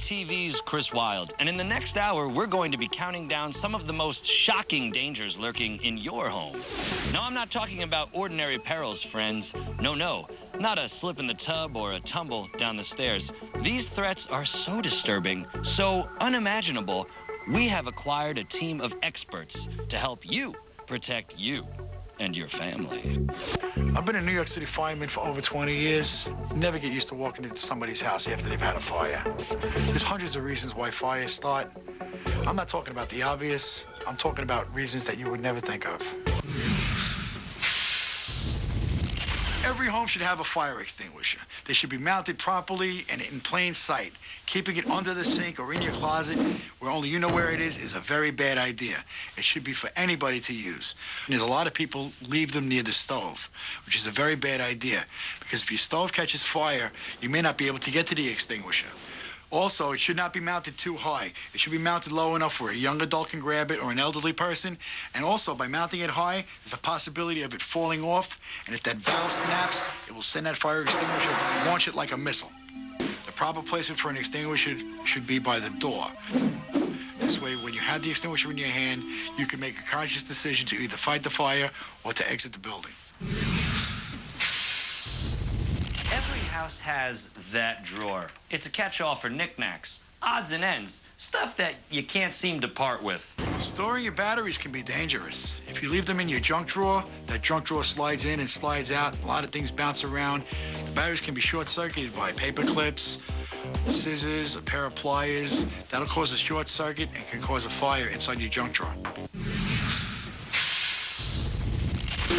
TV's Chris Wilde, and in the next hour, we're going to be counting down some of the most shocking dangers lurking in your home. No, I'm not talking about ordinary perils, friends. No, not a slip in the tub or a tumble down the stairs. These threats are so disturbing, so unimaginable, we have acquired a team of experts to help you protect you and your family. I've been a New York City fireman for over 20 years. Never get used to walking into somebody's house after they've had a fire. There's hundreds of reasons why fires start. I'm not talking about the obvious. I'm talking about reasons that you would never think of. Every home should have a fire extinguisher. They should be mounted properly and in plain sight. Keeping it under the sink or in your closet where only you know where it is a very bad idea. It should be for anybody to use. And there's a lot of people leave them near the stove, which is a very bad idea because if your stove catches fire, you may not be able to get to the extinguisher. Also, it should not be mounted too high. It should be mounted low enough where a young adult can grab it or an elderly person. And also, by mounting it high, there's a possibility of it falling off. And if that valve snaps, it will send that fire extinguisher, launch it like a missile. The proper placement for an extinguisher should be by the door. This way, when you have the extinguisher in your hand, you can make a conscious decision to either fight the fire or to exit the building. Every house has that drawer. It's a catch-all for knickknacks, odds and ends, stuff that you can't seem to part with. Storing your batteries can be dangerous. If you leave them in your junk drawer, that junk drawer slides in and slides out. A lot of things bounce around. The batteries can be short-circuited by paper clips, scissors, a pair of pliers. That'll cause a short circuit and can cause a fire inside your junk drawer.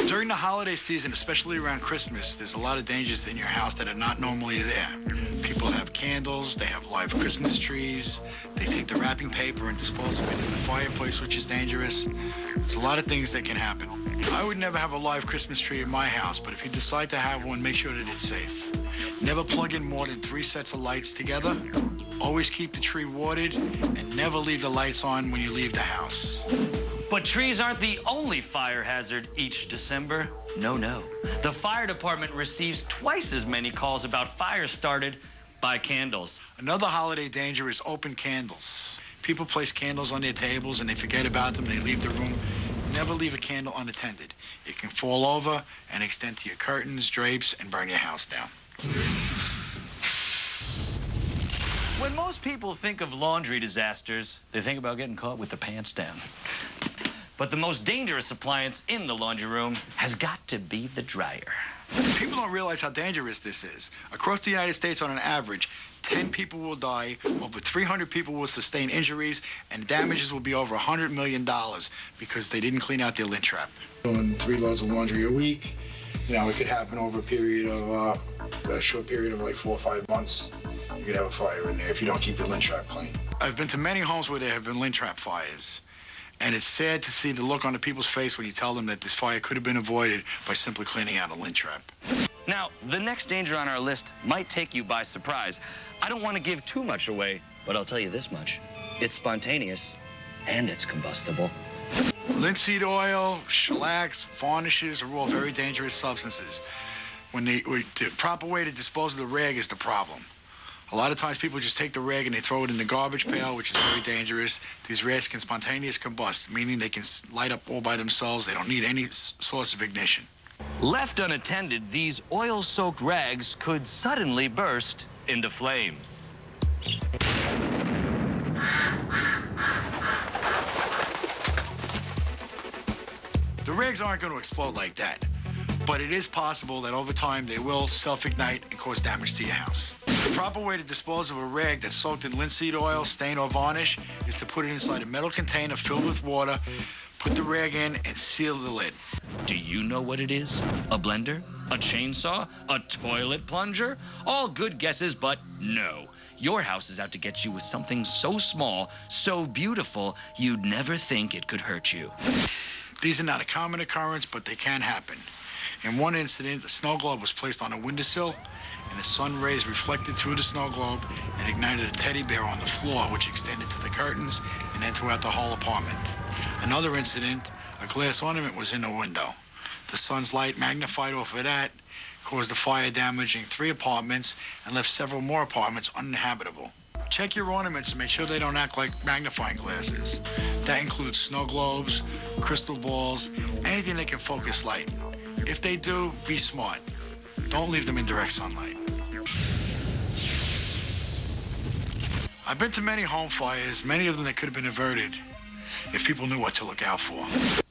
During the holiday season, especially around Christmas, there's a lot of dangers in your house that are not normally there. People have candles, they have live Christmas trees, they take the wrapping paper and dispose of it in the fireplace, which is dangerous. There's a lot of things that can happen. I would never have a live Christmas tree in my house, but if you decide to have one, make sure that it's safe. Never plug in more than 3 sets of lights together. Always keep the tree watered, and never leave the lights on when you leave the house. But trees aren't the only fire hazard each December. No. The fire department receives twice as many calls about fires started by candles. Another holiday danger is open candles. People place candles on their tables and they forget about them, they leave the room. Never leave a candle unattended. It can fall over and extend to your curtains, drapes, and burn your house down. When most people think of laundry disasters, they think about getting caught with the pants down. But the most dangerous appliance in the laundry room has got to be the dryer. People don't realize how dangerous this is. Across the United States, on an average, 10 people will die, over 300 people will sustain injuries, and damages will be over $100 million because they didn't clean out their lint trap. Doing 3 loads of laundry a week, it could happen over a short period of like 4 or 5 months. You could have a fire in there if you don't keep your lint trap clean. I've been to many homes where there have been lint trap fires. And it's sad to see the look on the people's face when you tell them that this fire could have been avoided by simply cleaning out a lint trap. Now, the next danger on our list might take you by surprise. I don't want to give too much away, but I'll tell you this much. It's spontaneous, and it's combustible. Linseed oil, shellacs, varnishes are all very dangerous substances. The proper way to dispose of the rag is the problem. A lot of times people just take the rag and they throw it in the garbage pail, which is very dangerous. These rags can spontaneously combust, meaning they can light up all by themselves. They don't need any source of ignition. Left unattended, these oil-soaked rags could suddenly burst into flames. The rags aren't going to explode like that, but it is possible that over time they will self-ignite and cause damage to your house. The proper way to dispose of a rag that's soaked in linseed oil, stain, or varnish is to put it inside a metal container filled with water, put the rag in, and seal the lid. Do you know what it is? A blender? A chainsaw? A toilet plunger? All good guesses, but no. Your house is out to get you with something so small, so beautiful, you'd never think it could hurt you. These are not a common occurrence, but they can happen. In one incident, a snow globe was placed on a windowsill, and the sun rays reflected through the snow globe and ignited a teddy bear on the floor, which extended to the curtains and then throughout the whole apartment. Another incident, a glass ornament was in the window. The sun's light magnified off of that, caused a fire damaging 3 apartments and left several more apartments uninhabitable. Check your ornaments and make sure they don't act like magnifying glasses. That includes snow globes, crystal balls, anything that can focus light. If they do, be smart. Don't leave them in direct sunlight. I've been to many home fires, many of them that could have been averted if people knew what to look out for.